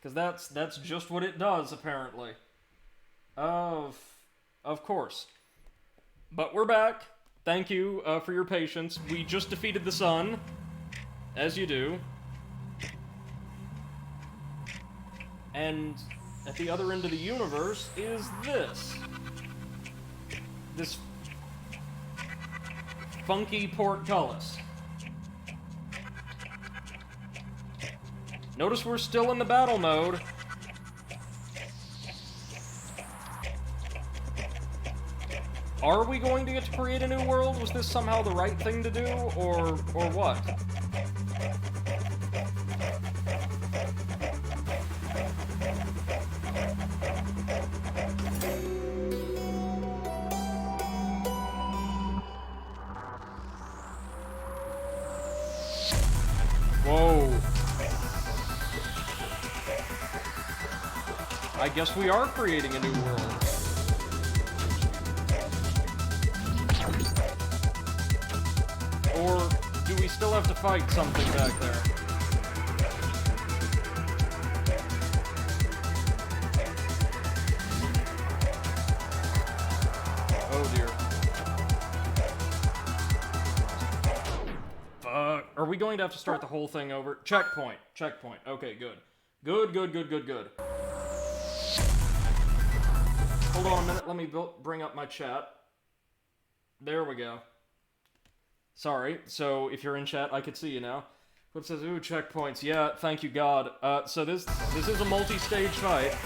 Because that's just what it does, apparently. Of course. But we're back. Thank you for your patience. We just defeated the sun, as you do. And at the other end of the universe is this. This funky portcullis. Notice we're still in the battle mode. Are we going to get to create a new world? Was this somehow the right thing to do, or what? Whoa. I guess we are creating a new world. Or do we still have to fight something back there? Oh dear. Fuck. Are we going to have to start the whole thing over? Checkpoint. Checkpoint. Okay, good. Good. Hold on a minute, let me bring up my chat. There we go. Sorry, so if you're in chat, I could see you now. What says, ooh, checkpoints. Yeah, thank you, God. So this is a multi-stage fight.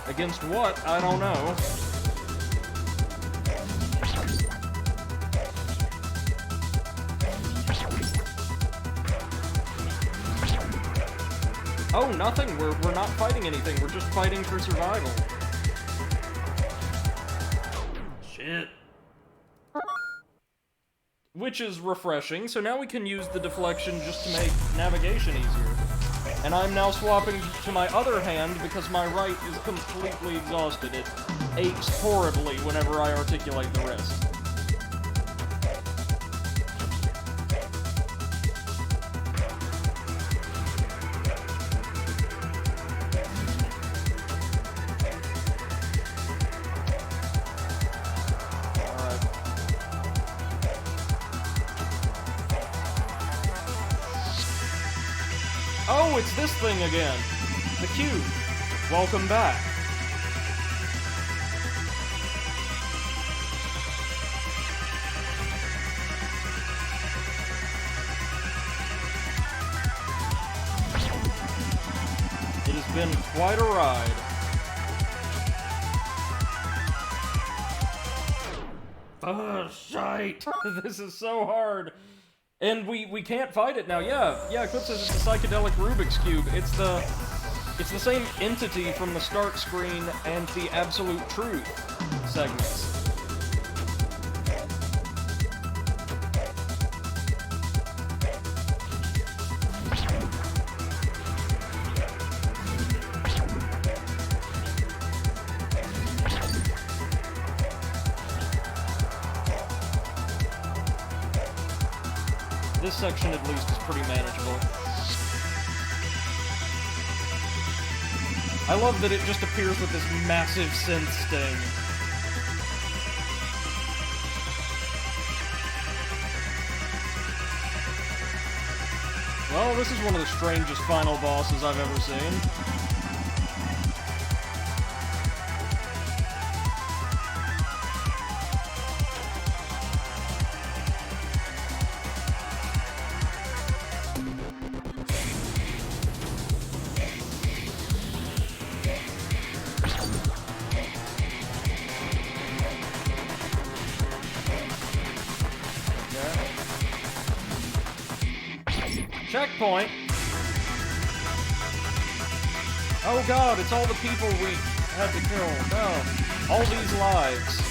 Against what? I don't know. Oh, nothing. We're not fighting anything. We're just fighting for survival. Shit. Which is refreshing, so now we can use the deflection just to make navigation easier. And I'm now swapping to my other hand because my right is completely exhausted. It aches horribly whenever I articulate the wrist. Oh, it's this thing again. The cube. Welcome back. It has been quite a ride. Oh, shite. This is so hard. And we can't fight it now. Yeah, Eclipse says it's a psychedelic Rubik's Cube. It's the same entity from the start screen and the Absolute Truth segments. This section, at least, is pretty manageable. I love that it just appears with this massive synth sting. Well, this is one of the strangest final bosses I've ever seen. Checkpoint. Oh god, it's all the people we had to kill. No. All these lives.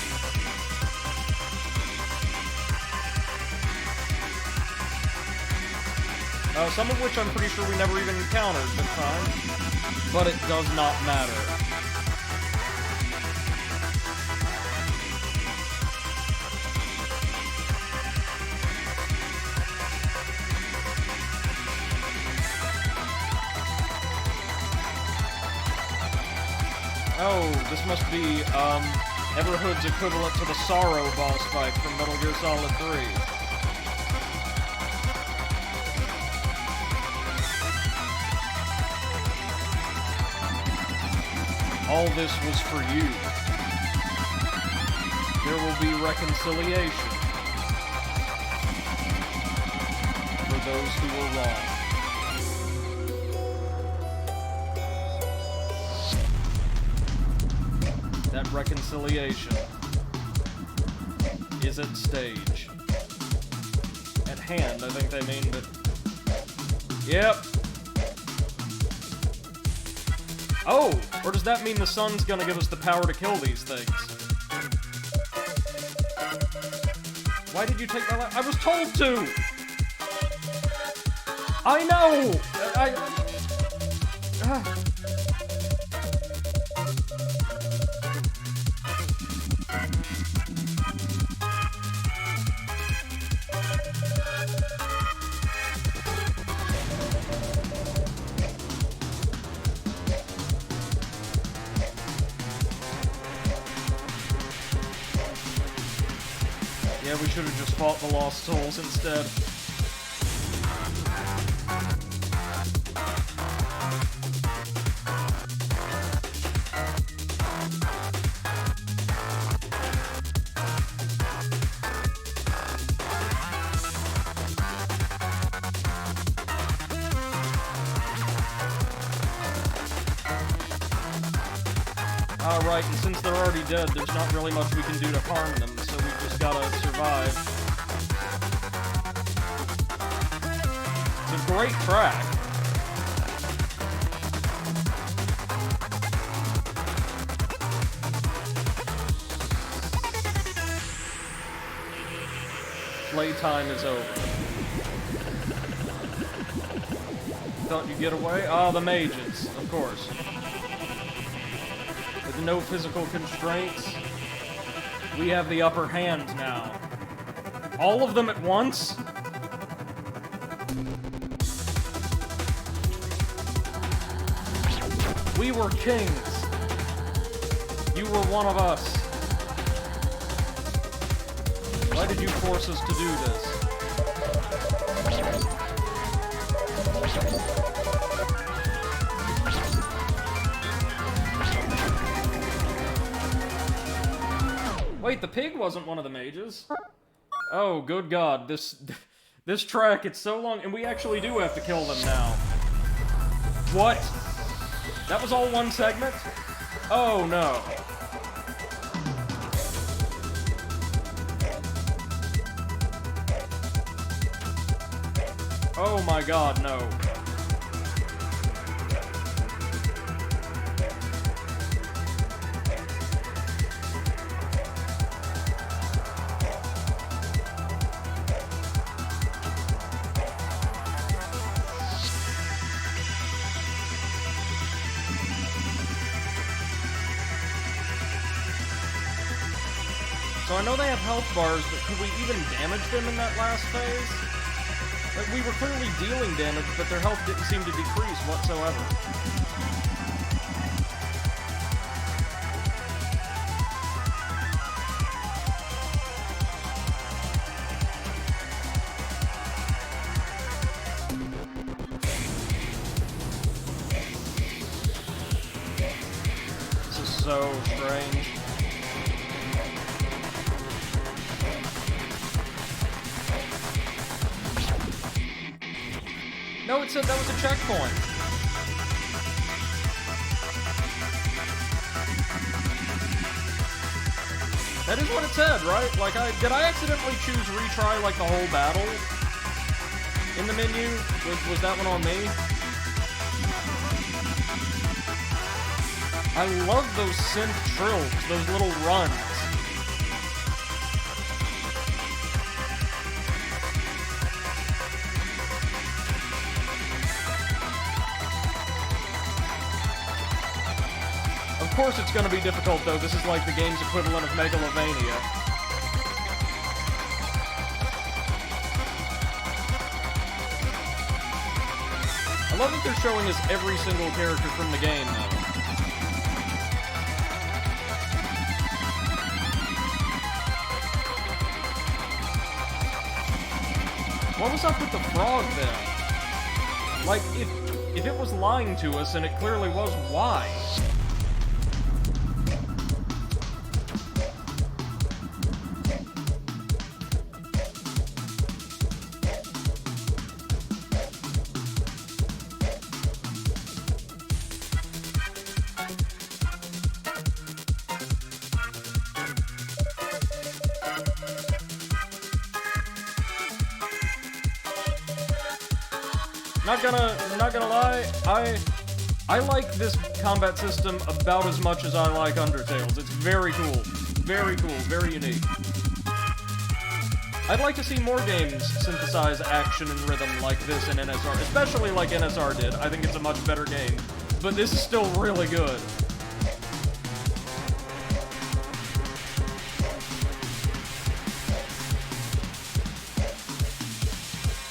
Some of which I'm pretty sure we never even encountered, but fine. But it does not matter. Oh, this must be, Everhood's equivalent to the Sorrow boss fight from Metal Gear Solid 3. All this was for you. There will be reconciliation for those who were wrong. That reconciliation is at stage. At hand, I think they mean, but... Yep. Oh! Or does that mean the sun's gonna give us the power to kill these things? Why did you take my life? I was told to! I know! Yeah, we should have just fought the Lost Souls instead. Alright, and since they're already dead, there's not really much we can do to harm them, so we've just gotta survive. It's a great track. Playtime is over. Thought you'd get away? Ah, the mages, of course. With no physical constraints, we have the upper hand now. All of them at once? We were kings. You were one of us. Why did you force us to do this? Wait, the pig wasn't one of the mages. Oh, good God, this track, it's so long, and we actually do have to kill them now. What? That was all one segment? Oh, no. Oh my God, no. So I know they have health bars, but could we even damage them in that last phase? Like, we were clearly dealing damage, but their health didn't seem to decrease whatsoever. This is so strange. No, it said that was a checkpoint. That is what it said, right? Like, did I accidentally choose retry, like, the whole battle in the menu? Was that one on me? I love those synth trills, those little runs. Of course it's gonna be difficult, though. This is like the game's equivalent of Megalovania. I love that they're showing us every single character from the game, though. What was up with the frog then? Like, if it was lying to us, and it clearly was, why? Not gonna lie, I like this combat system about as much as I like Undertale's. It's very cool, very unique. I'd like to see more games synthesize action and rhythm like this in NSR, especially like NSR did. I think it's a much better game, but this is still really good.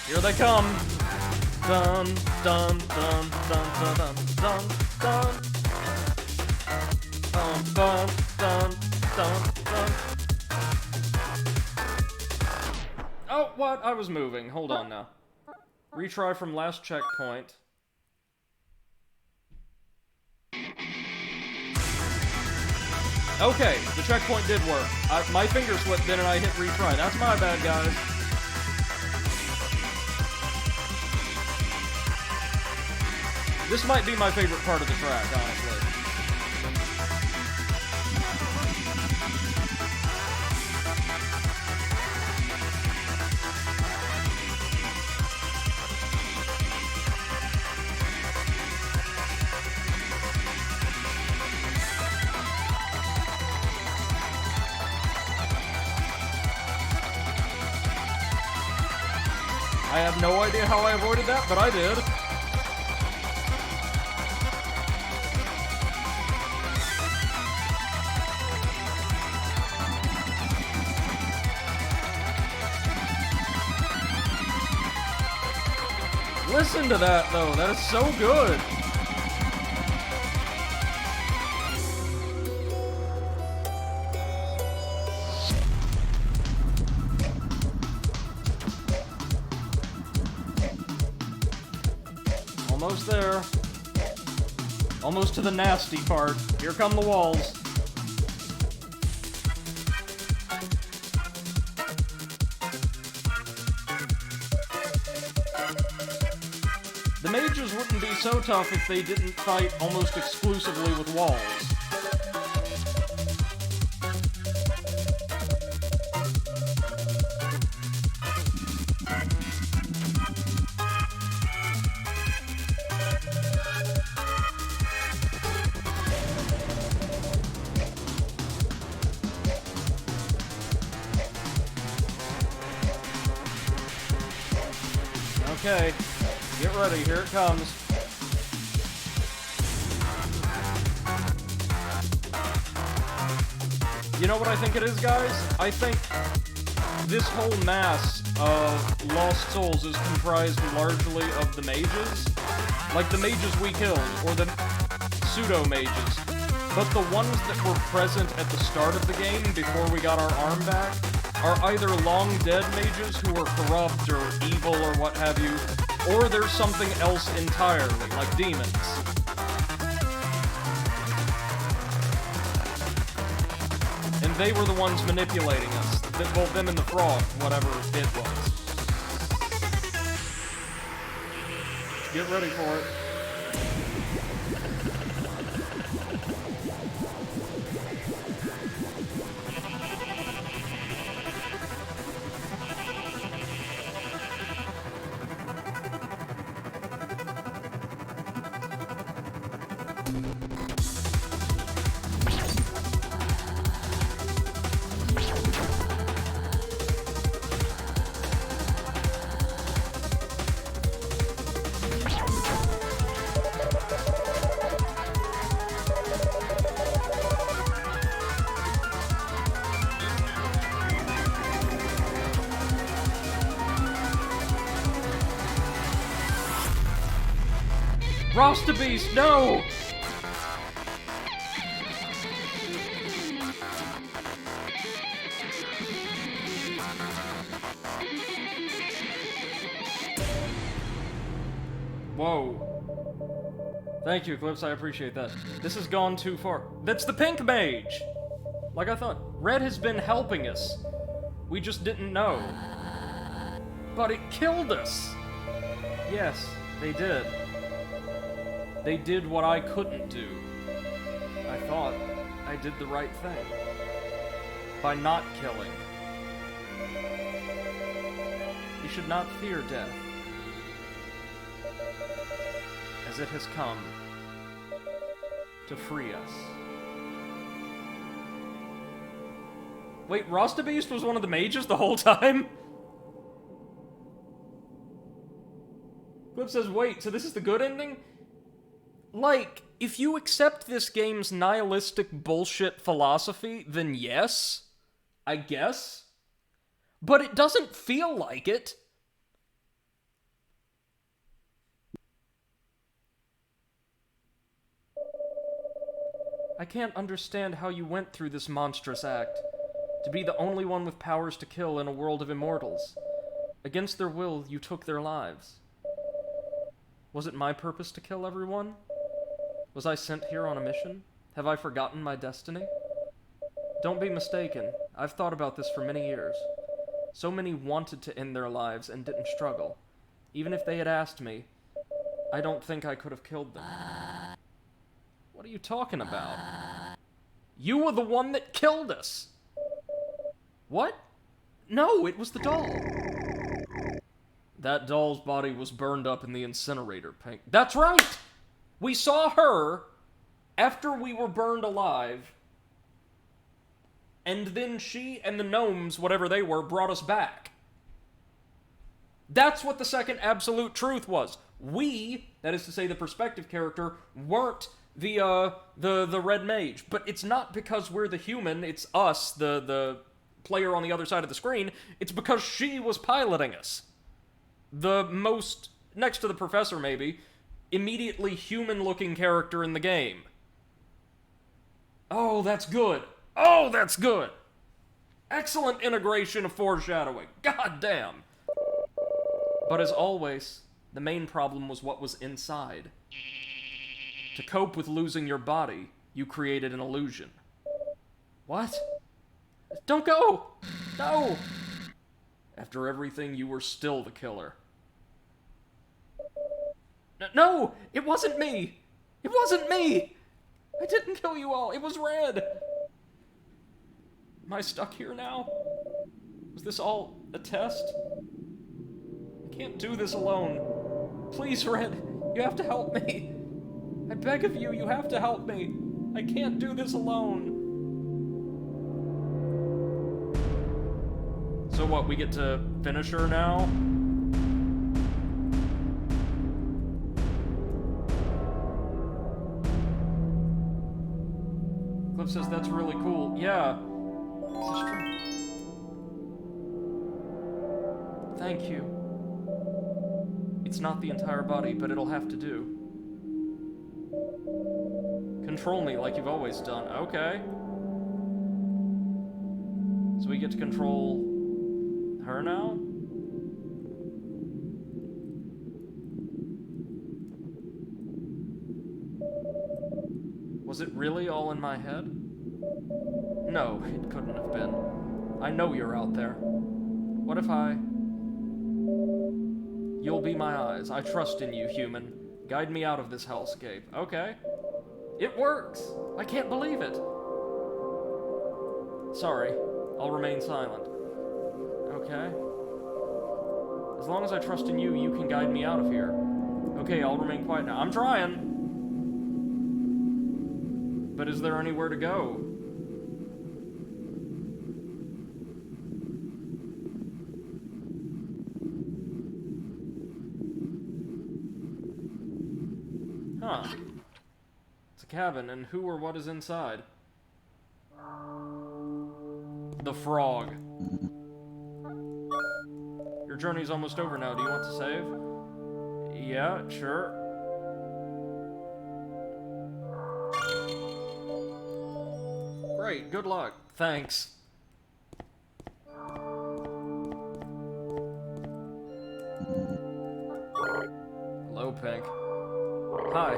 Here they come. Dun dun dun dun dun dun dun dun dun dun dun dun. Oh, what? I was moving. Hold on now. Retry from last checkpoint. Okay, the checkpoint did work. My finger slipped in and I hit retry. That's my bad, guys. This might be my favorite part of the track, honestly. I have no idea how I avoided that, but I did. Listen to that, though. That is so good. Almost there. Almost to the nasty part. Here come the walls. The mages wouldn't be so tough if they didn't fight almost exclusively with walls. Okay. Get ready, here it comes. You know what I think it is, guys? I think this whole mass of lost souls is comprised largely of the mages. Like the mages we killed, or the pseudo-mages. But the ones that were present at the start of the game, before we got our arm back, are either long dead mages who are corrupt or evil or what have you, or there's something else entirely, like demons. And they were the ones manipulating us. Well, them and the frog, whatever it was. Get ready for it. Rasta Beast, no! Whoa. Thank you, Eclipse, I appreciate that. This has gone too far. That's the pink mage! Like I thought. Red has been helping us. We just didn't know. But it killed us! Yes, they did. They did what I couldn't do. I thought I did the right thing. By not killing. You should not fear death. As it has come to free us. Wait, Rostabeast was one of the mages the whole time? Clip says, wait, so this is the good ending? Like, if you accept this game's nihilistic bullshit philosophy, then yes, I guess. But it doesn't feel like it. I can't understand how you went through this monstrous act. To be the only one with powers to kill in a world of immortals. Against their will, you took their lives. Was it my purpose to kill everyone? Was I sent here on a mission? Have I forgotten my destiny? Don't be mistaken. I've thought about this for many years. So many wanted to end their lives and didn't struggle. Even if they had asked me, I don't think I could have killed them. What are you talking about? You were the one that killed us! What? No, it was the doll. That doll's body was burned up in the incinerator, Pink. That's right! We saw her after we were burned alive, and then she and the gnomes, whatever they were, brought us back. That's what the second absolute truth was. We, that is to say the perspective character, weren't the red mage. But it's not because we're the human, it's us, the player on the other side of the screen. It's because she was piloting us. The most, next to the professor maybe, immediately human-looking character in the game. Oh, that's good. Oh, that's good. Excellent integration of foreshadowing. God damn. But as always, the main problem was what was inside. To cope with losing your body, you created an illusion. What? Don't go! No! After everything, you were still the killer. No! It wasn't me! It wasn't me! I didn't kill you all! It was Red! Am I stuck here now? Was this all a test? I can't do this alone. Please, Red, you have to help me. I beg of you, you have to help me. I can't do this alone. So what, we get to finish her now? Cliff says that's really cool. Yeah. This is true. Thank you. It's not the entire body, but it'll have to do. Control me like you've always done. Okay. So we get to control her now? Was it really all in my head? No, it couldn't have been. I know you're out there. What if I... You'll be my eyes. I trust in you, human. Guide me out of this hellscape. Okay. It works! I can't believe it! Sorry. I'll remain silent. Okay. As long as I trust in you, you can guide me out of here. Okay, I'll remain quiet now. I'm trying! But is there anywhere to go? Huh. It's a cabin, and who or what is inside? The frog. Your journey's almost over now. Do you want to save? Yeah, sure. Great, good luck. Thanks. Hello, Pink. Hi.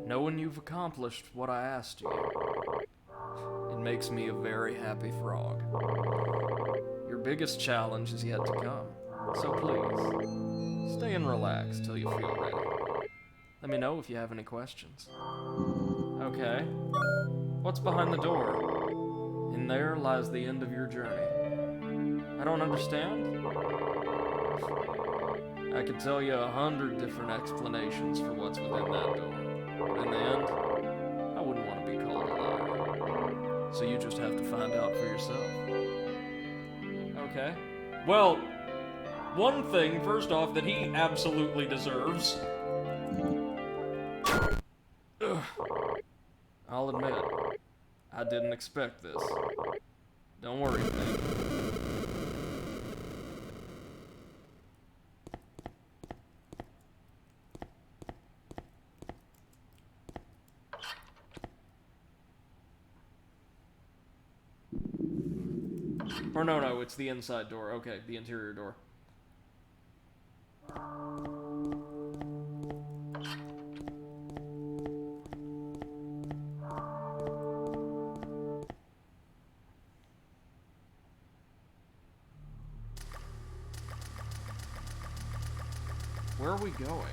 Knowing you've accomplished what I asked you, it makes me a very happy frog. Your biggest challenge is yet to come, so please, stay and relax till you feel ready. Let me know if you have any questions. Okay. What's behind the door? In there lies the end of your journey. I don't understand? I could tell you 100 different explanations for what's within that door. But in the end, I wouldn't want to be called a liar. So you just have to find out for yourself. Okay. Well, one thing, first off, that he absolutely deserves. Ugh. I'll admit, I didn't expect this. Don't worry, Pig. Or no, it's the inside door. Okay, the interior door. Where are we going?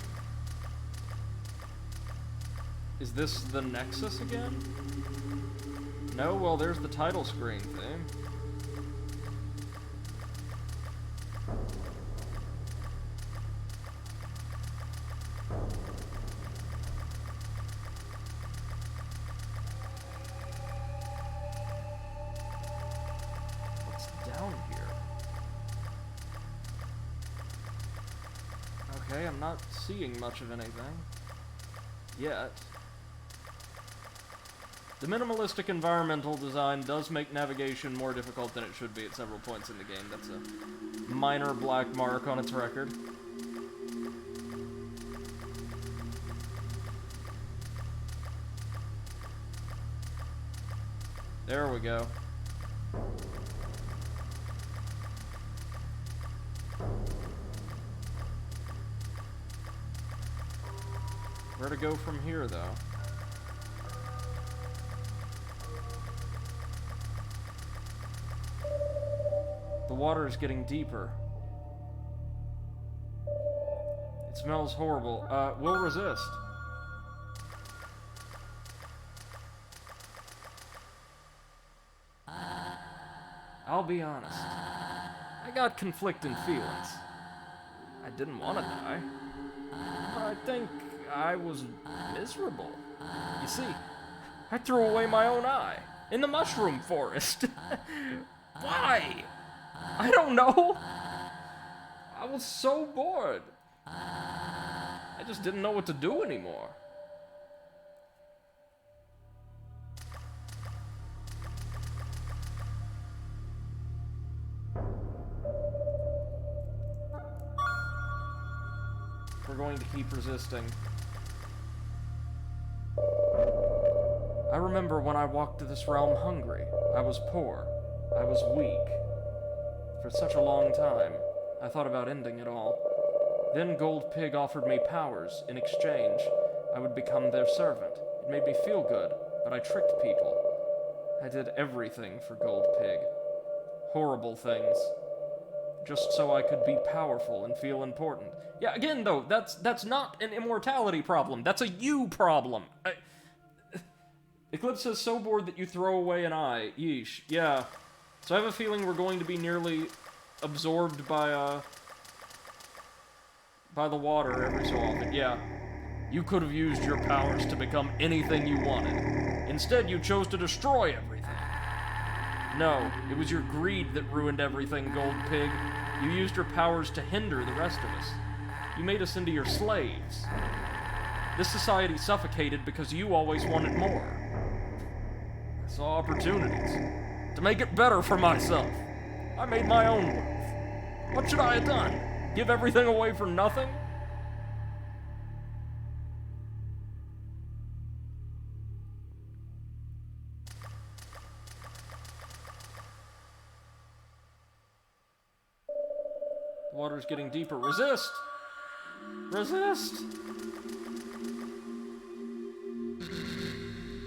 Is this the Nexus again? No, well, there's the title screen thing. What's down here? Okay, I'm not seeing much of anything. Yet. The minimalistic environmental design does make navigation more difficult than it should be at several points in the game. That's a minor black mark on its record. There we go. Where to go from here, though? The water is getting deeper. It smells horrible. We'll resist. I'll be honest. I got conflicting feelings. I didn't want to die. But I think I was miserable. You see, I threw away my own eye in the mushroom forest. Why? I don't know. I was so bored. I just didn't know what to do anymore. We're going to keep resisting. I remember when I walked to this realm hungry. I was poor. I was weak. For such a long time, I thought about ending it all. Then Gold Pig offered me powers. In exchange, I would become their servant. It made me feel good, but I tricked people. I did everything for Gold Pig. Horrible things. Just so I could be powerful and feel important. Yeah, again, though, that's not an immortality problem. That's a you problem. Eclipse says, so bored that you throw away an eye. Yeesh. Yeah. So I have a feeling we're going to be nearly absorbed by the water every so often. Yeah. You could have used your powers to become anything you wanted. Instead, you chose to destroy everything. No, it was your greed that ruined everything, Gold Pig. You used your powers to hinder the rest of us. You made us into your slaves. This society suffocated because you always wanted more. I saw opportunities to make it better for myself. I made my own worth. What should I have done? Give everything away for nothing? The water's getting deeper. Resist! Resist!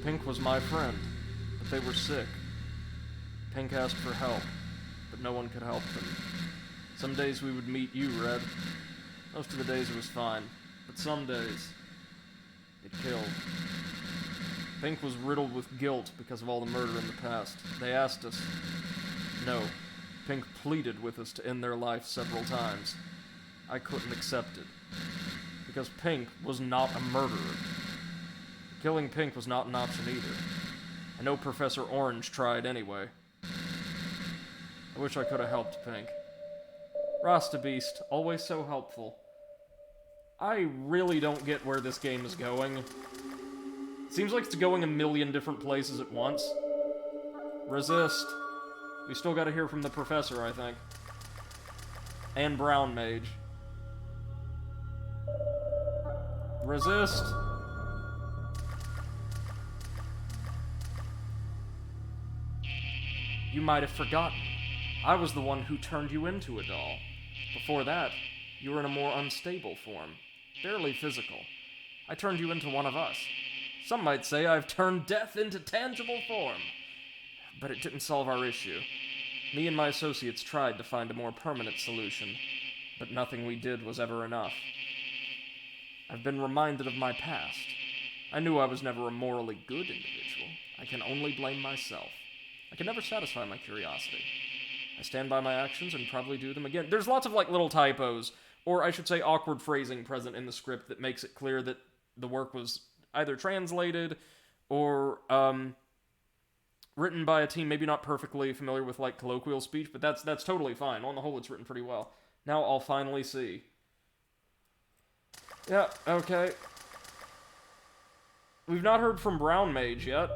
Pink was my friend, but they were sick. Pink asked for help, but no one could help them. Some days we would meet you, Red. Most of the days it was fine, but some days it killed. Pink was riddled with guilt because of all the murder in the past. They asked us. No. Pink pleaded with us to end their life several times. I couldn't accept it. Because Pink was not a murderer. Killing Pink was not an option either. I know Professor Orange tried anyway. I wish I could have helped Pink. Rasta Beast, always so helpful. I really don't get where this game is going. Seems like it's going a million different places at once. Resist. We still gotta hear from the professor, I think. And Brown Mage. Resist. You might have forgotten. I was the one who turned you into a doll. Before that, you were in a more unstable form. Barely physical. I turned you into one of us. Some might say I've turned death into tangible form. But it didn't solve our issue. Me and my associates tried to find a more permanent solution, but nothing we did was ever enough. I've been reminded of my past. I knew I was never a morally good individual. I can only blame myself. I can never satisfy my curiosity. I stand by my actions and probably do them again. There's lots of, little typos, or I should say awkward phrasing present in the script that makes it clear that the work was either translated or, written by a team maybe not perfectly familiar with, colloquial speech, but that's totally fine. On the whole, it's written pretty well. Now I'll finally see. Yeah, okay. We've not heard from Brown Mage yet.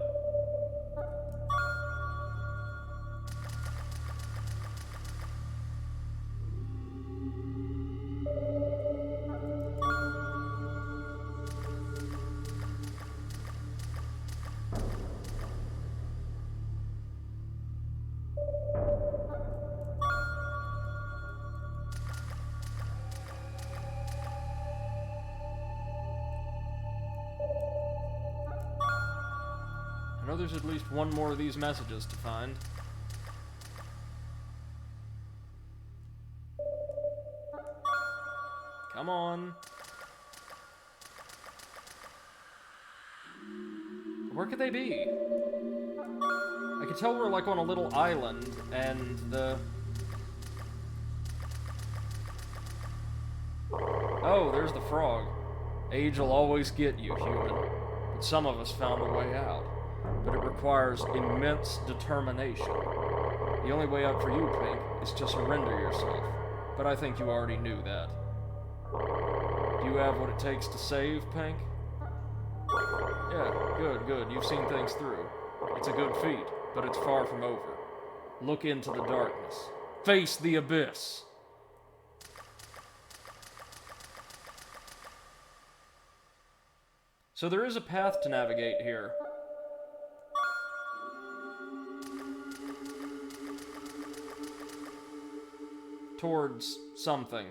I know there's at least one more of these messages to find. Come on. Where could they be? I could tell we're on a little island, and Oh, there's the frog. Age will always get you, human. But some of us found a way out. But it requires immense determination. The only way out for you, Pink, is to surrender yourself. But I think you already knew that. Do you have what it takes to save, Pink? Yeah, good. You've seen things through. It's a good feat, but it's far from over. Look into the darkness. Face the abyss. So there is a path to navigate here. Towards something.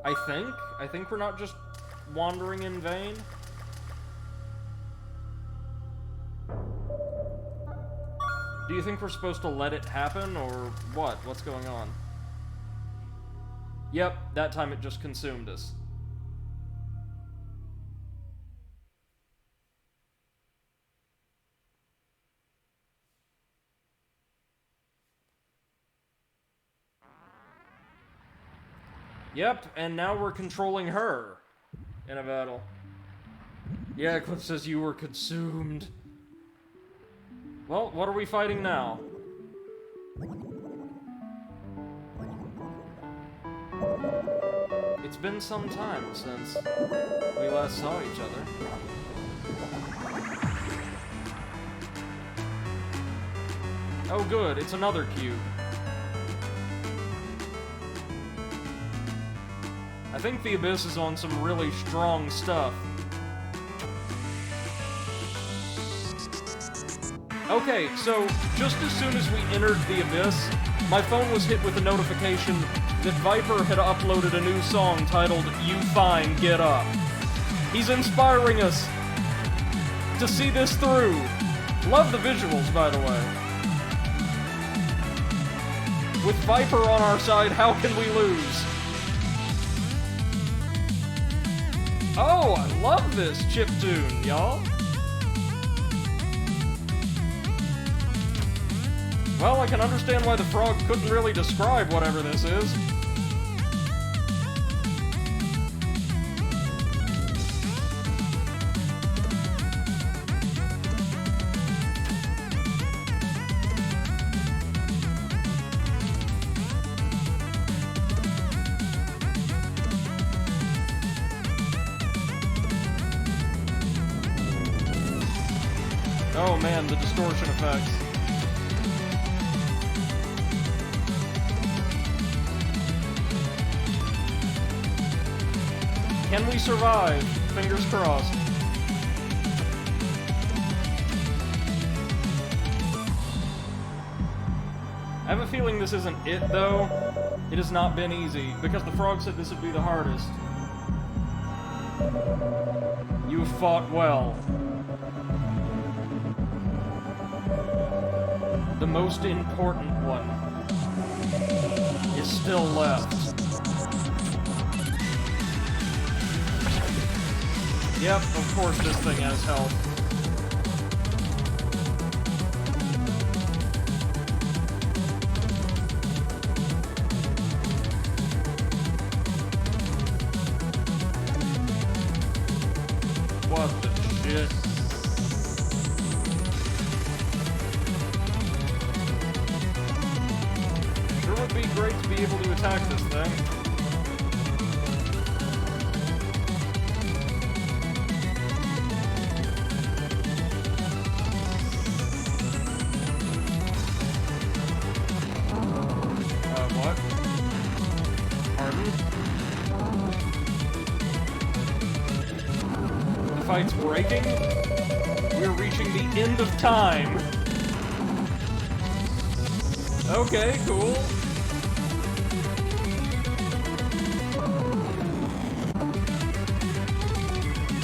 I think we're not just wandering in vain. Do you think we're supposed to let it happen, or what? What's going on? Yep, that time it just consumed us. Yep, and now we're controlling her in a battle. Yeah, Eclipse says you were consumed. Well, what are we fighting now? It's been some time since we last saw each other. Oh good, it's another cube. I think the Abyss is on some really strong stuff. Okay, so just as soon as we entered the Abyss, my phone was hit with a notification that Viper had uploaded a new song titled You Fine, Get Up. He's inspiring us. to see this through. Love the visuals, by the way. With Viper on our side, how can we lose? Oh, I love this chiptune, y'all. Well, I can understand why the frog couldn't really describe whatever this is. Oh man, the distortion effects. Can we survive? Fingers crossed. I have a feeling this isn't it, though. It has not been easy, because the frog said this would be the hardest. You have fought well. The most important one is still left. Yep, of course this thing has health. What the shit? Sure would be great to be able to attack this thing. What? Pardon? The fight's breaking? We're reaching the end of time. Okay, cool.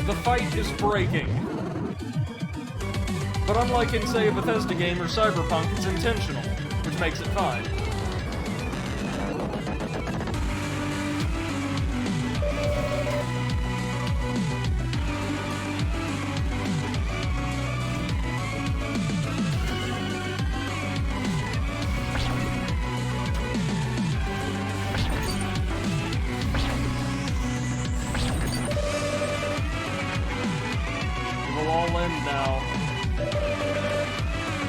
The fight is breaking. But unlike in, say, a Bethesda game or Cyberpunk, it's intentional, which makes it fine. All in now.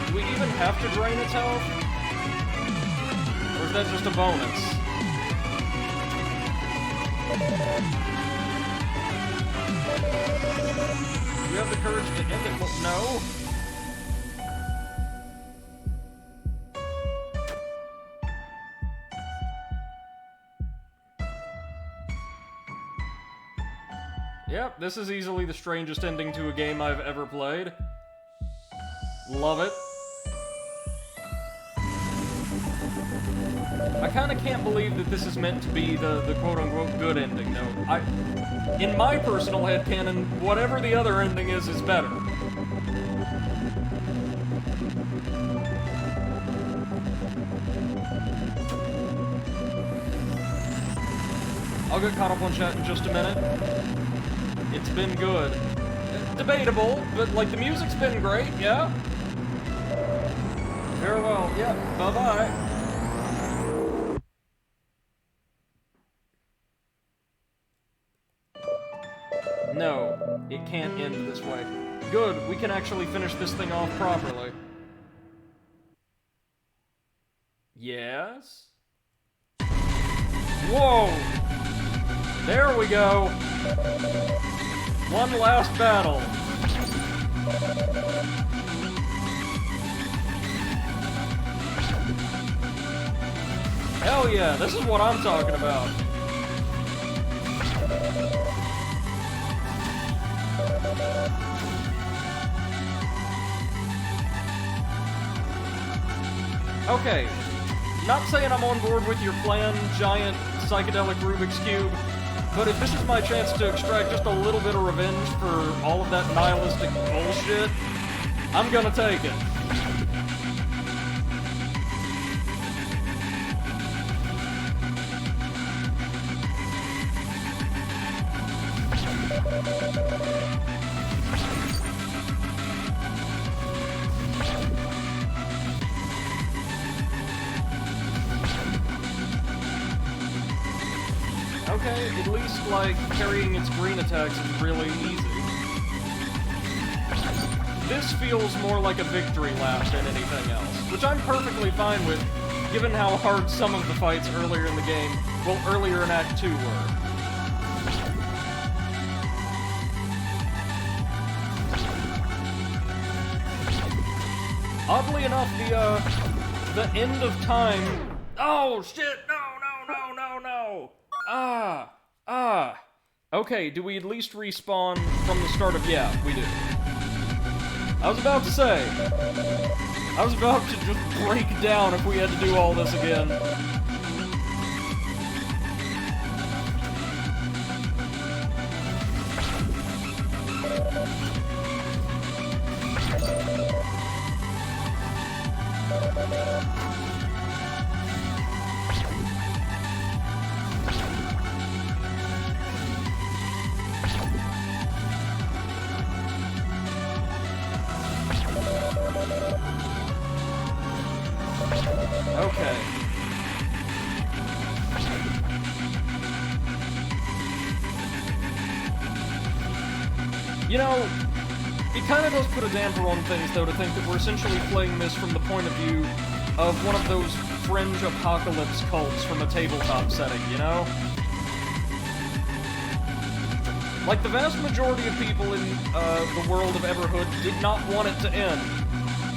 Do we even have to drain its health? Or is that just a bonus? Do we have the courage to end it? No? Yep, this is easily the strangest ending to a game I've ever played. Love it. I kinda can't believe that this is meant to be the quote-unquote good ending, though. In my personal headcanon, whatever the other ending is better. I'll get caught up on chat in just a minute. It's been good. Debatable, but, like, the music's been great, yeah? Very well, yeah, bye-bye. No, it can't end this way. Good, we can actually finish this thing off properly. Yes? Whoa! There we go! One last battle. Hell yeah, this is what I'm talking about. Okay, not saying I'm on board with your plan, giant psychedelic Rubik's Cube, But if this is my chance to extract just a little bit of revenge for all of that nihilistic bullshit, I'm gonna take it. Okay, at least, like, parrying its green attacks is really easy. This feels more like a victory lap than anything else, which I'm perfectly fine with, given how hard some of the fights earlier in the game, well, earlier in Act 2 were. Oddly enough, the end of time... Oh, shit! No! Okay, do we at least respawn from the start of... Yeah, we do. I was about to say... I was about to just break down if we had to do all this again. Okay. You know, it kind of does put a damper on things, though, to think that we're essentially playing this from the point of view of one of those fringe apocalypse cults from a tabletop setting, you know? Like, the vast majority of people in the world of Everhood did not want it to end.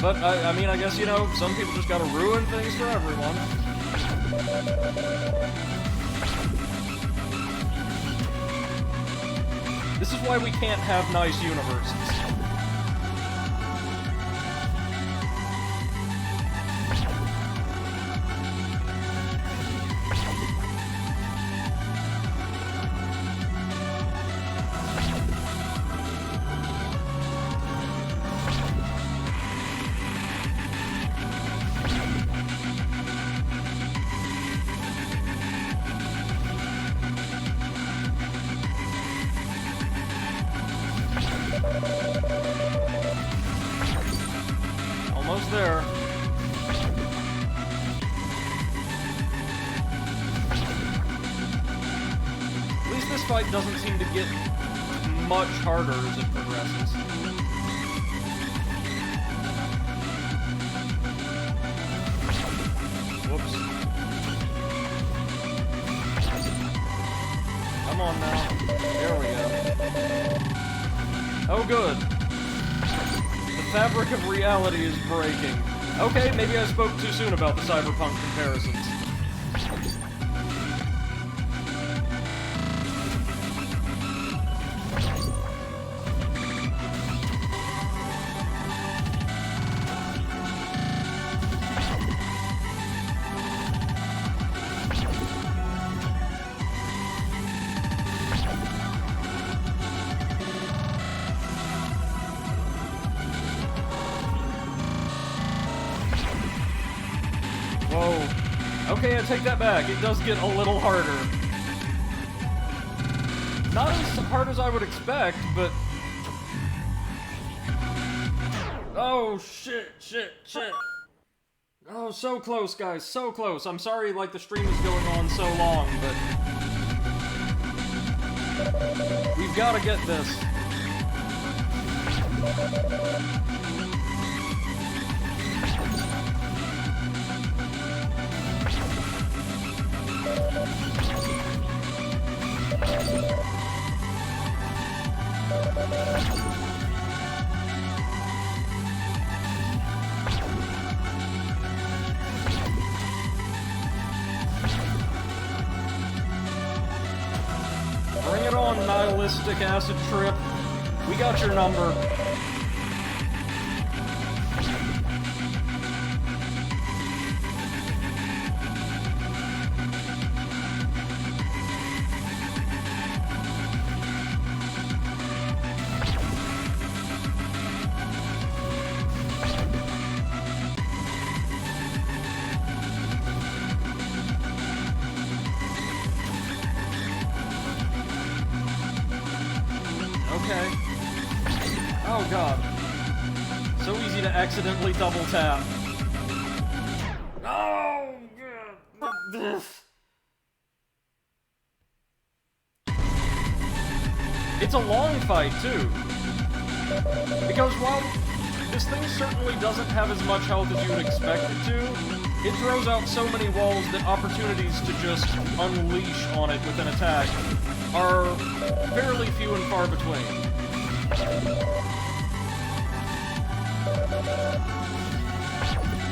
But, I mean, I guess, you know, some people just gotta ruin things for everyone. This is why we can't have nice universes. Almost there. At least this fight doesn't seem to get much harder as it progresses. Whoops. Come on now. There we go. Oh, good. The fabric of reality is breaking. Okay, maybe I spoke too soon about the cyberpunk comparisons. Whoa. Okay, I take that back. It does get a little harder. Not as hard as I would expect, but... Oh, shit. Oh, so close, guys, so close. I'm sorry, like, the stream is going on so long, but... We've gotta get this. Bring it on, nihilistic acid trip. We got your number. Okay. Oh god. So easy to accidentally double tap. Oh god. This. It's a long fight too. Because while this thing certainly doesn't have as much health as you would expect it to, it throws out so many walls that opportunities to just unleash on it with an attack are fairly few and far between.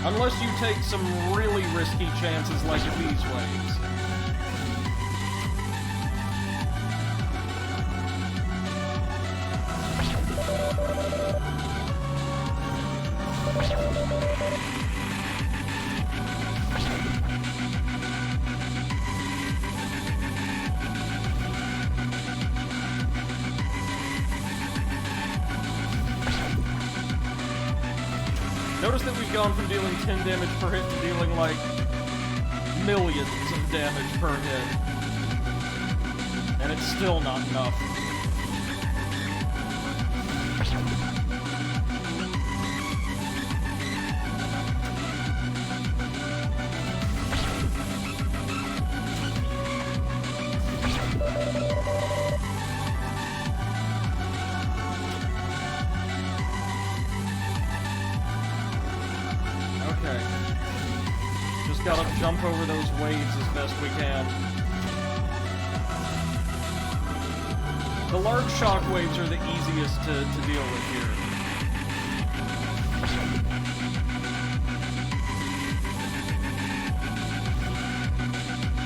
Unless you take some really risky chances like these waves. Notice that we've gone from dealing 10 damage per hit to dealing, like, millions of damage per hit. And it's still not enough. Okay. Just gotta jump over those waves as best we can. The large shock waves are the easiest to deal with here.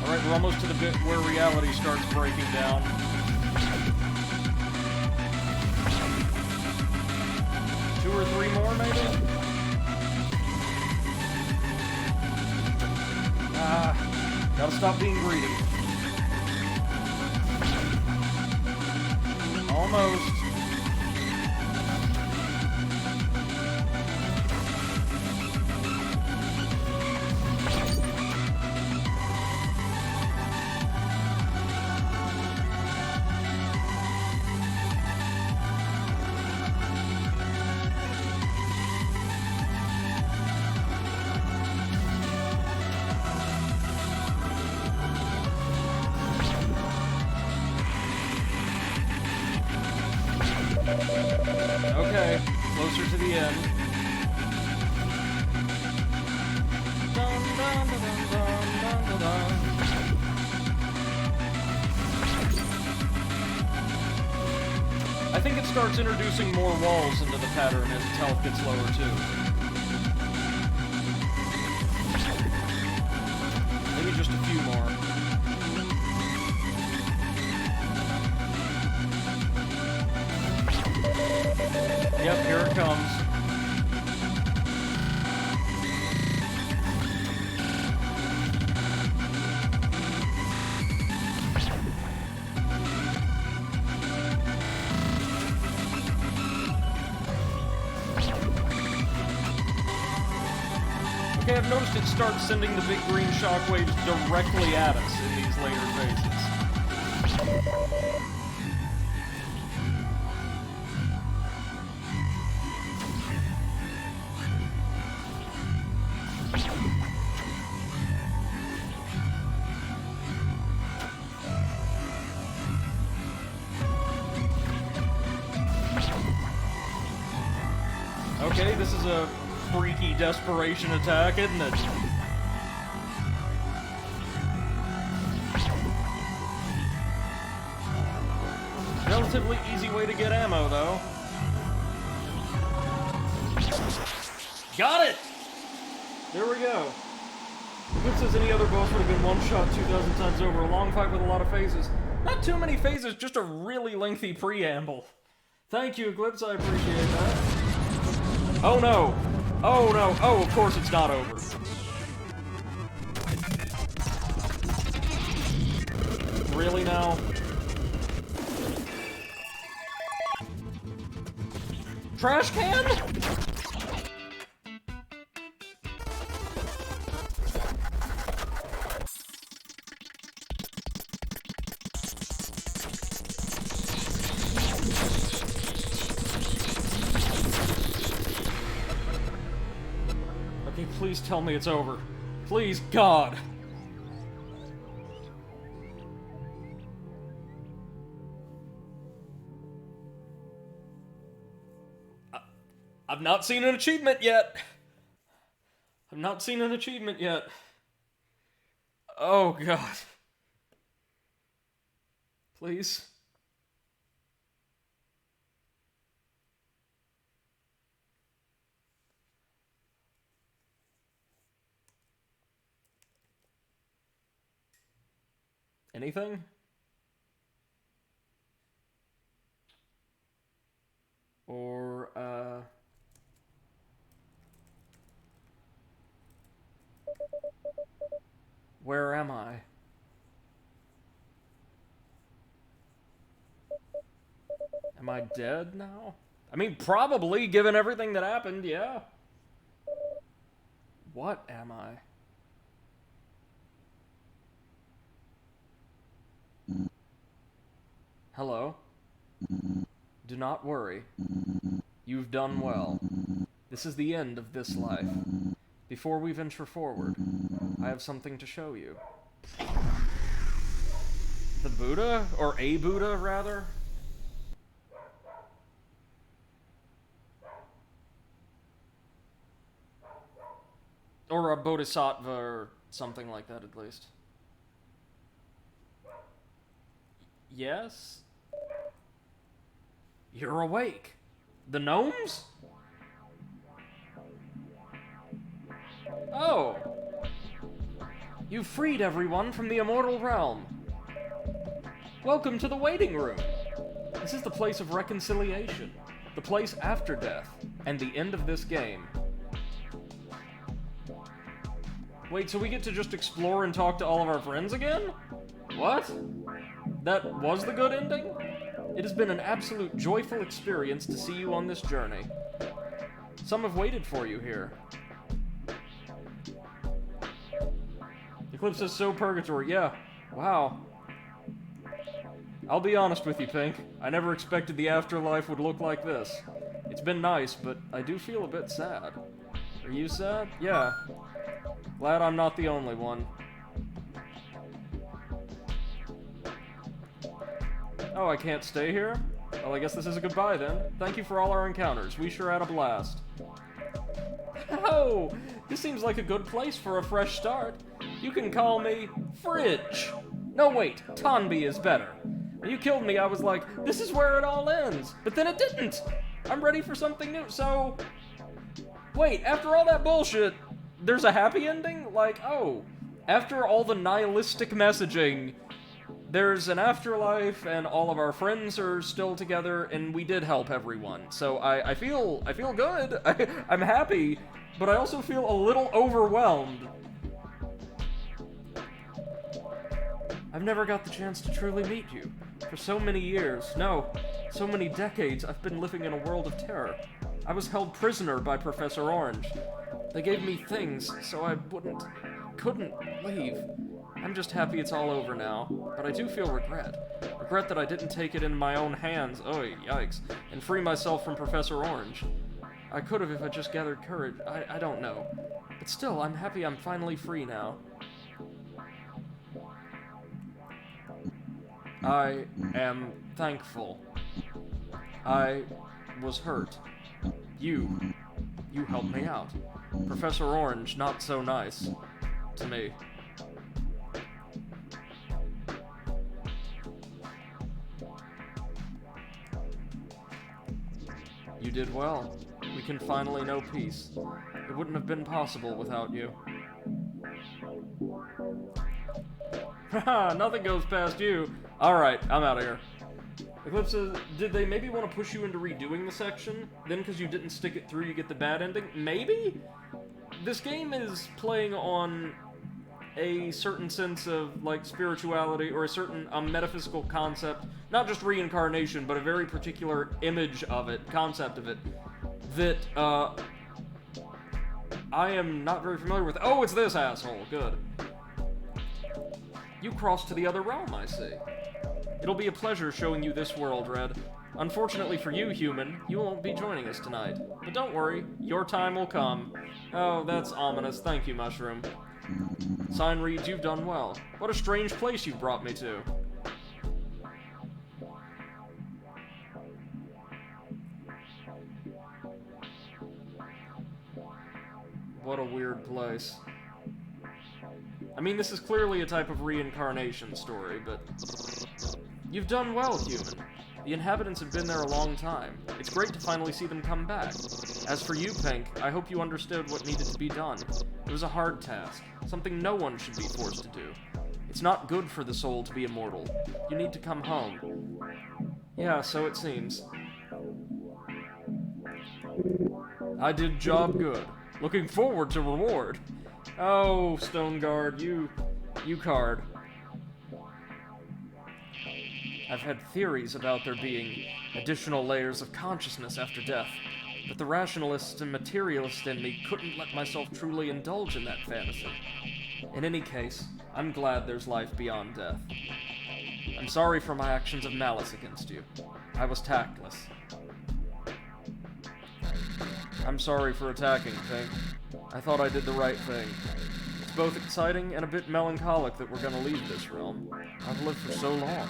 Alright, we're almost to the bit where reality starts breaking down. Two or three more, maybe? Gotta stop being greedy. Almost. Okay, closer to the end. Dun, dun, dun, dun, dun, dun, dun. I think it starts introducing more walls into the pattern as its health gets lower too. Maybe just a few more. Yep, here it comes. Okay, I've noticed it starts sending the big green shockwaves directly at us in these later phases. Okay, this is a freaky desperation attack, isn't it? Relatively easy way to get ammo, though. Got it! There we go. Eclipse says any other boss would have been one-shot 2,000 times over. A long fight with a lot of phases. Not too many phases, just a really lengthy preamble. Thank you, Eclipse, I appreciate that. Oh no! Oh no! Oh, of course it's not over. Really now? Trash can? Please tell me it's over. Please, God. I've not seen an achievement yet. I've not seen an achievement yet. Oh, God. Please. Anything? Or, where am I? Am I dead now? I mean, probably, given everything that happened, yeah. What am I? Hello? Do not worry. You've done well. This is the end of this life. Before we venture forward, I have something to show you. The Buddha? Or a Buddha, rather? Or a Bodhisattva, or something like that, at least. Yes? You're awake. The gnomes? Oh. You've freed everyone from the immortal realm. Welcome to the waiting room. This is the place of reconciliation. The place after death, and the end of this game. Wait, so we get to just explore and talk to all of our friends again? What? That was the good ending? It has been an absolute joyful experience to see you on this journey. Some have waited for you here. Eclipse says so purgatory, yeah. Wow. I'll be honest with you, Pink. I never expected the afterlife would look like this. It's been nice, but I do feel a bit sad. Are you sad? Yeah. Glad I'm not the only one. Oh, I can't stay here? Well, I guess this is a goodbye then. Thank you for all our encounters. We sure had a blast. Oh, this seems like a good place for a fresh start. You can call me Fridge. No, wait, Tonby is better. When you killed me, I was like, this is where it all ends. But then it didn't. I'm ready for something new, so... Wait, after all that bullshit, there's a happy ending? Like, oh, after all the nihilistic messaging, there's an afterlife, and all of our friends are still together, and we did help everyone. So I feel good. I'm happy, but I also feel a little overwhelmed. I've never got the chance to truly meet you. For so many years, no, so many decades, I've been living in a world of terror. I was held prisoner by Professor Orange. They gave me things so I couldn't leave. I'm just happy it's all over now, but I do feel regret. Regret that I didn't take it in my own hands, oh yikes, and free myself from Professor Orange. I could have if I just gathered courage, I don't know. But still, I'm happy I'm finally free now. I am thankful. I was hurt. You helped me out. Professor Orange, not so nice to me. You did well. We can finally know peace. It wouldn't have been possible without you. Haha, nothing goes past you. Alright, I'm out of here. Eclipse says, did they maybe want to push you into redoing the section? Then because you didn't stick it through, you get the bad ending? Maybe? This game is playing on a certain sense of, like, spirituality, or a certain metaphysical concept, not just reincarnation, but a very particular image of it, concept of it, that, I am not very familiar with. Oh, it's this asshole. Good. You crossed to the other realm, I see. It'll be a pleasure showing you this world, Red. Unfortunately for you, human, you won't be joining us tonight. But don't worry, your time will come. Oh, that's ominous. Thank you, Mushroom. Sign reads, you've done well. What a strange place you've brought me to. What a weird place. I mean, this is clearly a type of reincarnation story, but... You've done well, human. The inhabitants have been there a long time. It's great to finally see them come back. As for you, Pink, I hope you understood what needed to be done. It was a hard task, something no one should be forced to do. It's not good for the soul to be immortal. You need to come home. Yeah, so it seems. I did job good. Looking forward to reward. Oh, Stone Guard, you card. I've had theories about there being additional layers of consciousness after death, but the rationalist and materialist in me couldn't let myself truly indulge in that fantasy. In any case, I'm glad there's life beyond death. I'm sorry for my actions of malice against you. I was tactless. I'm sorry for attacking, Pink. I thought I did the right thing. It's both exciting and a bit melancholic that we're gonna leave this realm. I've lived for so long.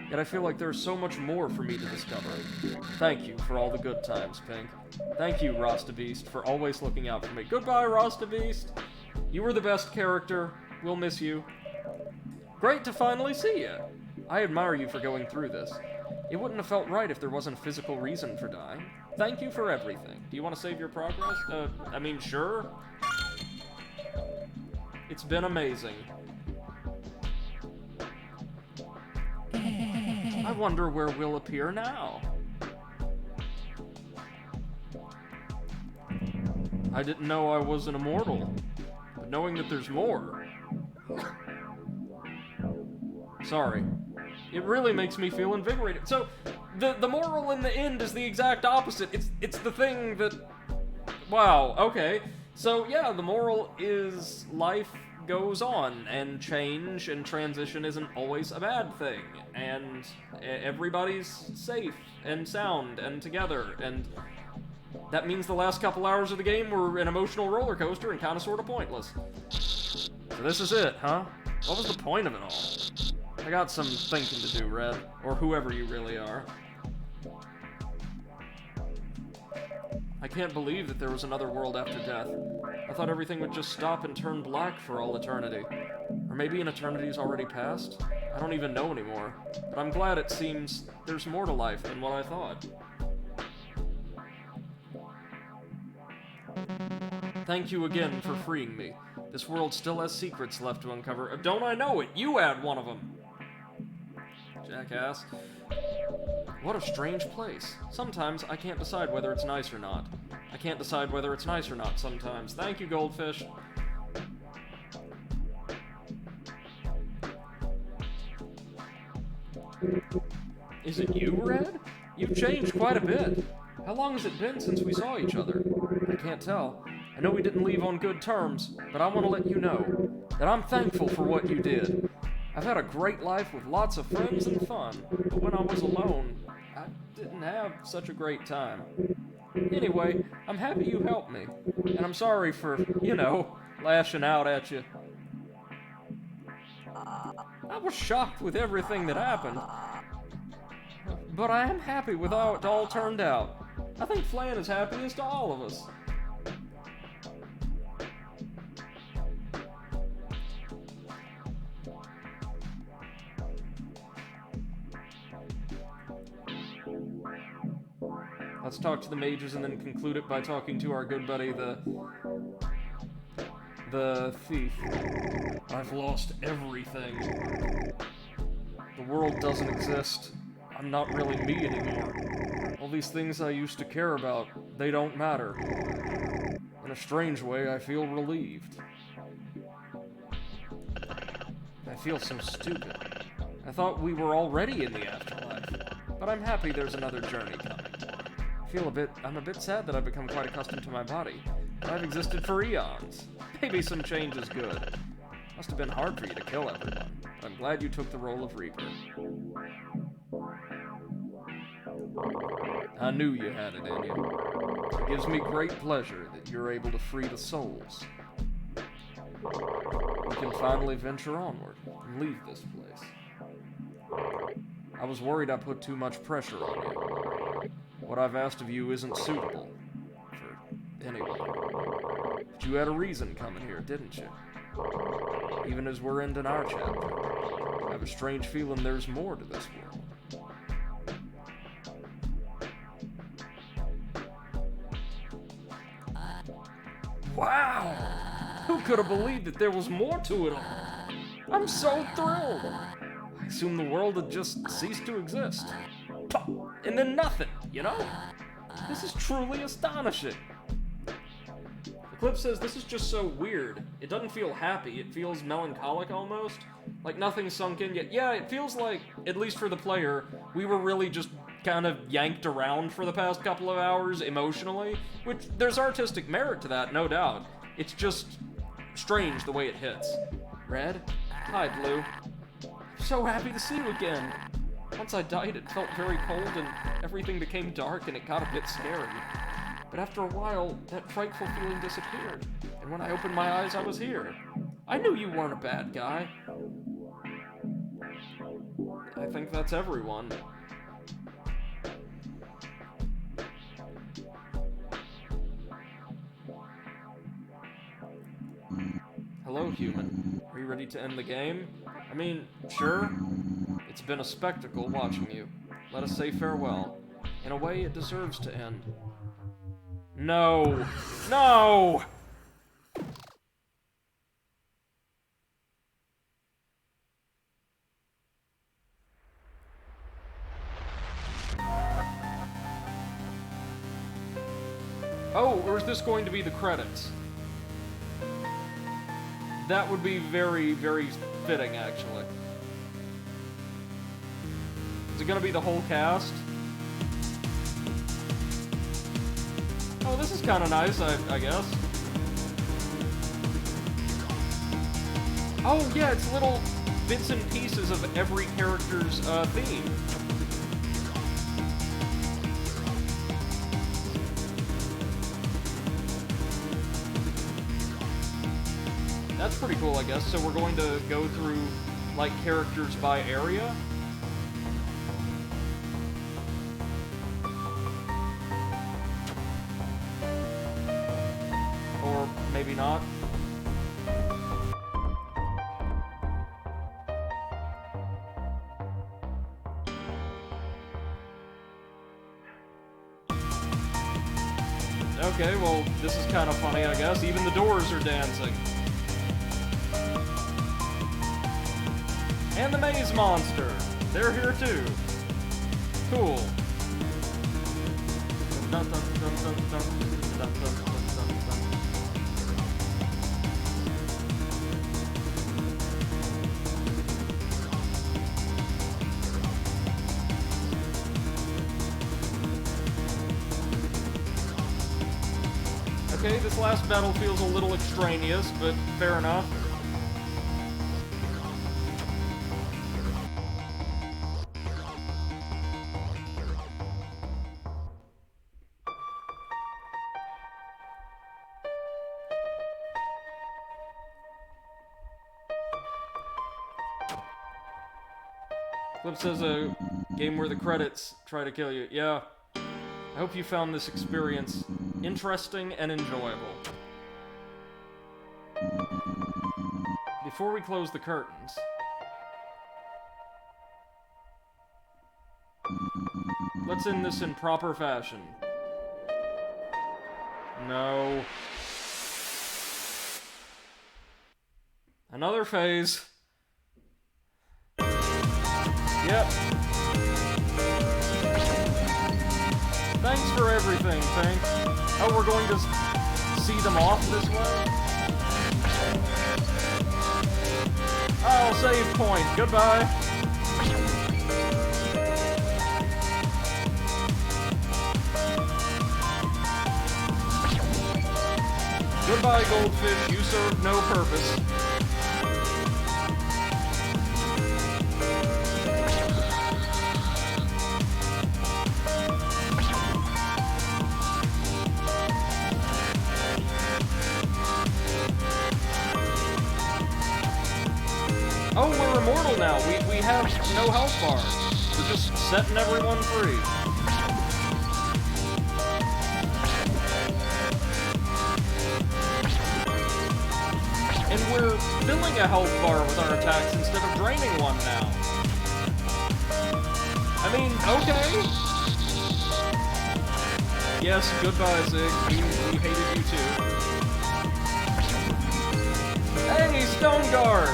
Yet I feel like there's so much more for me to discover. Thank you for all the good times, Pink. Thank you, Rasta Beast, for always looking out for me. Goodbye, Rasta Beast! You were the best character. We'll miss you. Great to finally see you. I admire you for going through this. It wouldn't have felt right if there wasn't a physical reason for dying. Thank you for everything. Do you want to save your progress? I mean, sure. It's been amazing. I wonder where we'll appear now. I didn't know I was an immortal, but knowing that there's more... Sorry. It really makes me feel invigorated. So, the moral in the end is the exact opposite. It's the thing that... Wow, okay. So, yeah, the moral is life goes on, and change and transition isn't always a bad thing, and everybody's safe and sound and together, and that means the last couple hours of the game were an emotional roller coaster and kind of sort of pointless. So this is it, huh? What was the point of it all? I got some thinking to do, Red, or whoever you really are. I can't believe that there was another world after death. I thought everything would just stop and turn black for all eternity. Or maybe an eternity's already passed? I don't even know anymore. But I'm glad it seems there's more to life than what I thought. Thank you again for freeing me. This world still has secrets left to uncover. Don't I know it? You had one of them! Jackass. What a strange place. Sometimes I can't decide whether it's nice or not. I can't decide whether it's nice or not sometimes. Thank you, Goldfish. Is it you, Red? You've changed quite a bit. How long has it been since we saw each other? I can't tell. I know we didn't leave on good terms, but I want to let you know that I'm thankful for what you did. I've had a great life with lots of friends and fun, but when I was alone, I didn't have such a great time. Anyway, I'm happy you helped me, and I'm sorry for, you know, lashing out at you. I was shocked with everything that happened, but I am happy with how it all turned out. I think Flan is happiest to all of us. Let's talk to the mages and then conclude it by talking to our good buddy, the thief. I've lost everything. The world doesn't exist. I'm not really me anymore. All these things I used to care about, they don't matter. In a strange way, I feel relieved. I feel so stupid. I thought we were already in the afterlife, but I'm happy there's another journey coming. I'm a bit sad that I've become quite accustomed to my body. I've existed for eons. Maybe some change is good. Must have been hard for you to kill everyone, but I'm glad you took the role of Reaper. I knew you had it in you. It gives me great pleasure that you're able to free the souls. We can finally venture onward and leave this place. I was worried I put too much pressure on you. What I've asked of you isn't suitable for anyone. But you had a reason coming here, didn't you? Even as we're ending our chapter, I have a strange feeling there's more to this world. Wow! Who could have believed that there was more to it all? I'm so thrilled! I assumed the world had just ceased to exist. And then nothing, you know? This is truly astonishing. The clip says this is just so weird. It doesn't feel happy, it feels melancholic almost. Like nothing's sunk in yet. Yeah, it feels like, at least for the player, we were really just kind of yanked around for the past couple of hours emotionally, which there's artistic merit to that, no doubt. It's just strange the way it hits. Red? Hi, Blue. I'm so happy to see you again. Once I died, it felt very cold and everything became dark and it got a bit scary. But after a while, that frightful feeling disappeared. And when I opened my eyes, I was here. I knew you weren't a bad guy. I think that's everyone. Hello, human. Are you ready to end the game? I mean, sure. It's been a spectacle watching you. Let us say farewell. In a way, it deserves to end. No! No! Oh, or is this going to be the credits? That would be very, very fitting, actually. Is it gonna be the whole cast? Oh, this is kind of nice, I guess. Oh, yeah, it's little bits and pieces of every character's theme. That's pretty cool, I guess. So we're going to go through, like, characters by area? Or maybe not. Okay, well, this is kind of funny, I guess. Even the doors are dancing. And the maze monster. They're here too. Cool. Okay, this last battle feels a little extraneous, but fair enough. Clip says a game where the credits try to kill you. Yeah. I hope you found this experience interesting and enjoyable. Before we close the curtains, let's end this in proper fashion. No. Another phase. Yep. Thanks for everything, Pink. Oh, we're going to see them off this way? I'll save point. Goodbye. Goodbye, goldfish. You serve no purpose. Oh, we're immortal now. We have no health bar. We're just setting everyone free. And we're filling a health bar with our attacks instead of draining one now. I mean, okay. Yes, goodbye, Zig. We hated you too. Hey, Stone Guard!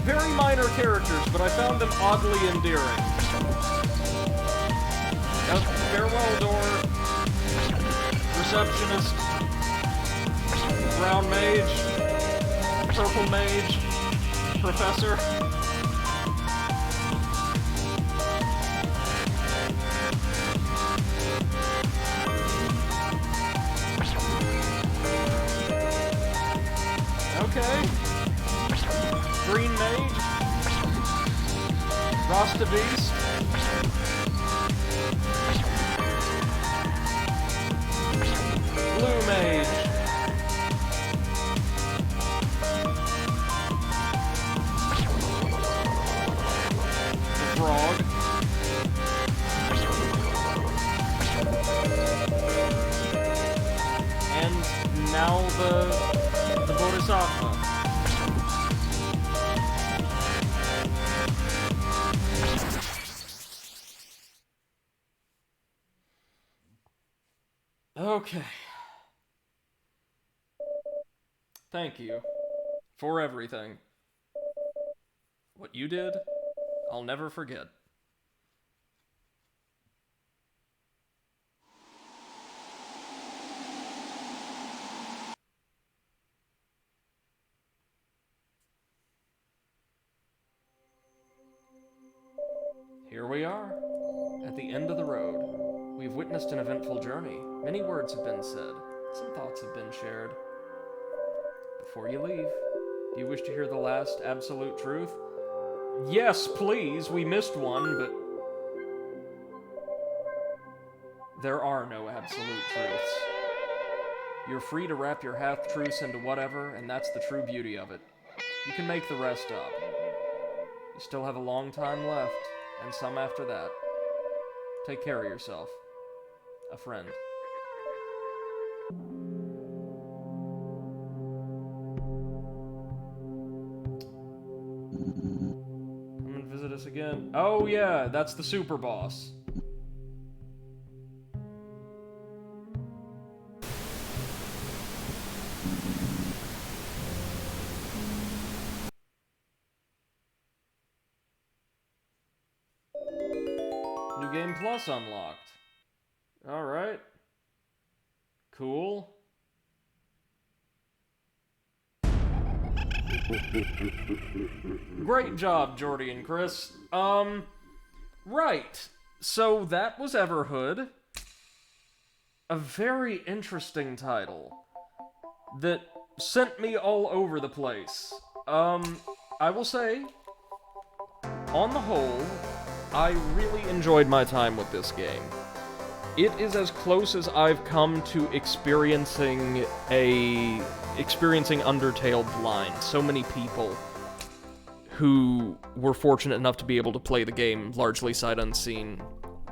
Very minor characters, but I found them oddly endearing. Yep, farewell door. Receptionist. Brown mage. Purple mage. Professor. Okay. Green mage. Rasta beast. Blue mage. The frog. And now the Bodhisattva. Okay. Thank you for everything. What you did, I'll never forget. Here we are, at the end of the road. We've witnessed an eventful journey. Many words have been said. Some thoughts have been shared. Before you leave, do you wish to hear the last absolute truth? Yes, please. We missed one, but there are no absolute truths. You're free to wrap your half-truths into whatever, and that's the true beauty of it. You can make the rest up. You still have a long time left, and some after that. Take care of yourself. A friend. Come and visit us again. Oh yeah, that's the super boss. New Game Plus unlocked. Alright. Cool. Great job, Jordy and Chris. Right. So that was Everhood. A very interesting title that sent me all over the place. I will say, on the whole, I really enjoyed my time with this game. It is as close as I've come to experiencing Undertale blind. So many people who were fortunate enough to be able to play the game largely sight unseen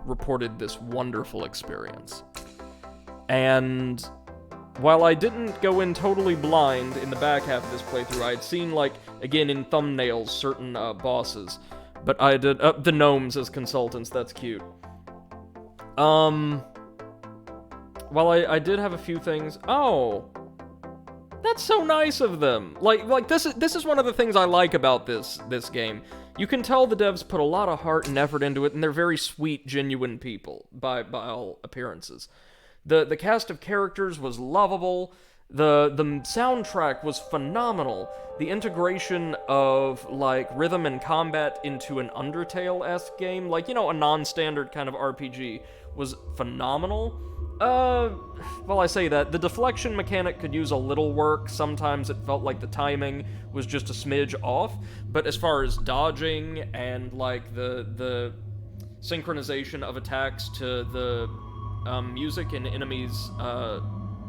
reported this wonderful experience. And while I didn't go in totally blind in the back half of this playthrough, I had seen, like, again in thumbnails, certain bosses. But I did, the gnomes as consultants, that's cute. While I did have a few things, oh, that's so nice of them. Like this is one of the things I like about this game. You can tell the devs put a lot of heart and effort into it, and they're very sweet, genuine people, by all appearances. The cast of characters was lovable. The soundtrack was phenomenal. The integration of, like, rhythm and combat into an Undertale-esque game, like, you know, a non-standard kind of RPG, was phenomenal. Well, I say that. The deflection mechanic could use a little work. Sometimes it felt like the timing was just a smidge off. But as far as dodging and, like, the synchronization of attacks to the music and enemies'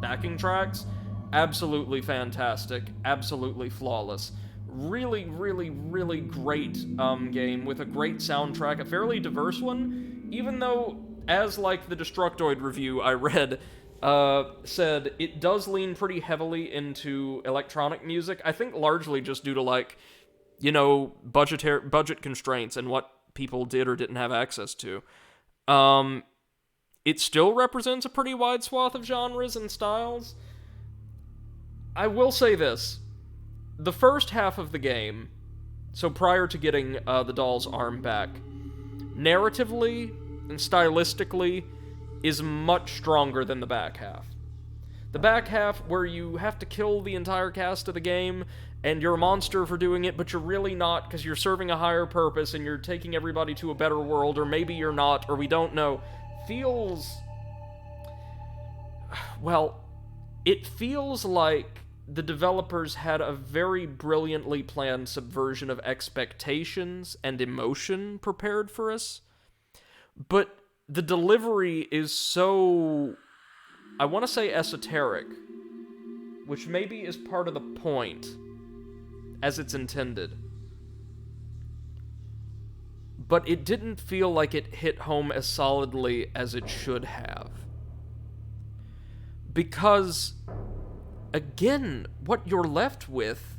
backing tracks, absolutely fantastic, absolutely flawless. Really, really, really great game with a great soundtrack, a fairly diverse one, even though, as like the Destructoid review I read said, it does lean pretty heavily into electronic music, I think largely just due to, like, you know, budget constraints and what people did or didn't have access to. It still represents a pretty wide swath of genres and styles. I will say this. The first half of the game, so prior to getting the doll's arm back, narratively and stylistically is much stronger than the back half. The back half, where you have to kill the entire cast of the game, and you're a monster for doing it, but you're really not, because you're serving a higher purpose, and you're taking everybody to a better world, or maybe you're not, or we don't know, feels... well, it feels like the developers had a very brilliantly planned subversion of expectations and emotion prepared for us, but the delivery is so, I want to say esoteric, which maybe is part of the point, as it's intended. But it didn't feel like it hit home as solidly as it should have. Because, again, what you're left with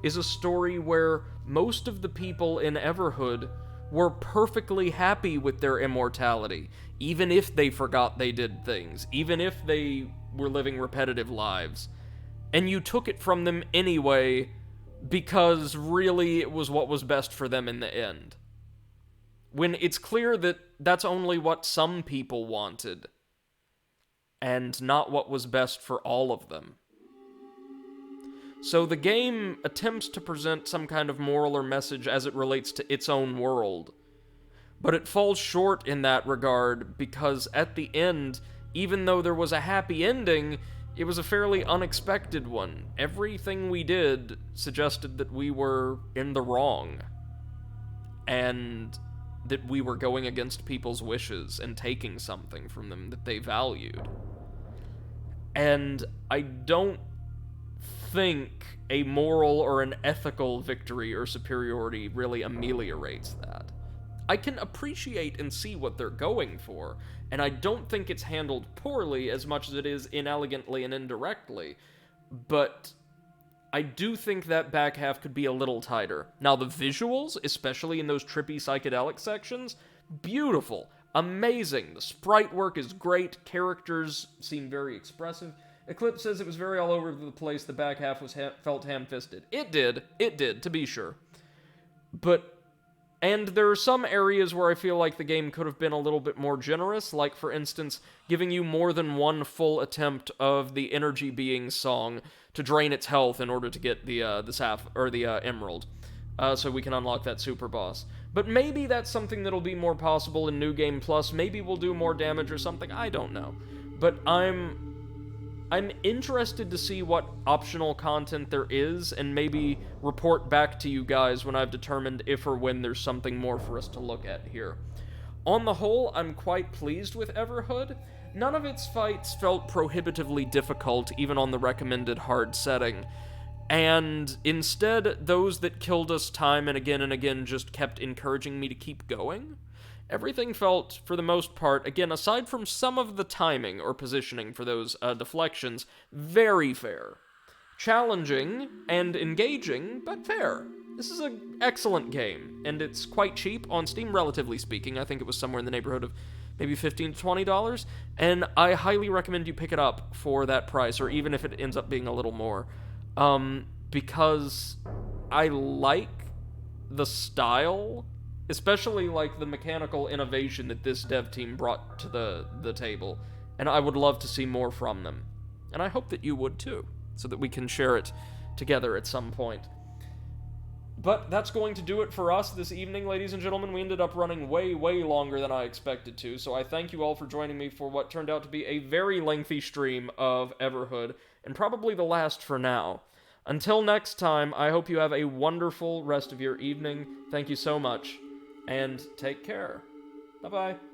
is a story where most of the people in Everhood were perfectly happy with their immortality, even if they forgot they did things, even if they were living repetitive lives. And you took it from them anyway, because really it was what was best for them in the end. When it's clear that that's only what some people wanted, and not what was best for all of them. So the game attempts to present some kind of moral or message as it relates to its own world, but it falls short in that regard because at the end, even though there was a happy ending, it was a fairly unexpected one. Everything we did suggested that we were in the wrong, and that we were going against people's wishes and taking something from them that they valued. And I don't think a moral or an ethical victory or superiority really ameliorates that. I can appreciate and see what they're going for, and I don't think it's handled poorly as much as it is inelegantly and indirectly, but I do think that back half could be a little tighter. Now, the visuals, especially in those trippy psychedelic sections, beautiful, amazing. The sprite work is great, characters seem very expressive. Eclipse says it was very all over the place, the back half was felt ham-fisted. It did, to be sure. And there are some areas where I feel like the game could have been a little bit more generous, like, for instance, giving you more than one full attempt of the Energy Being song to drain its health in order to get the Emerald, so we can unlock that super boss. But maybe that's something that'll be more possible in New Game Plus. Maybe we'll do more damage or something, I don't know. But I'm interested to see what optional content there is, and maybe report back to you guys when I've determined if or when there's something more for us to look at here. On the whole, I'm quite pleased with Everhood. None of its fights felt prohibitively difficult, even on the recommended hard setting. And instead, those that killed us time and again just kept encouraging me to keep going. Everything felt, for the most part, again, aside from some of the timing or positioning for those deflections, very fair. Challenging and engaging, but fair. This is an excellent game, and it's quite cheap on Steam, relatively speaking. I think it was somewhere in the neighborhood of maybe $15 to $20, and I highly recommend you pick it up for that price, or even if it ends up being a little more, because I like the style, especially like the mechanical innovation that this dev team brought to the table, and I would love to see more from them. And I hope that you would too, so that we can share it together at some point. But that's going to do it for us this evening, ladies and gentlemen. We ended up running way longer than I expected to, so I thank you all for joining me for what turned out to be a very lengthy stream of Everhood, and probably the last for now. Until next time, I hope you have a wonderful rest of your evening. Thank you so much, and take care. Bye-bye.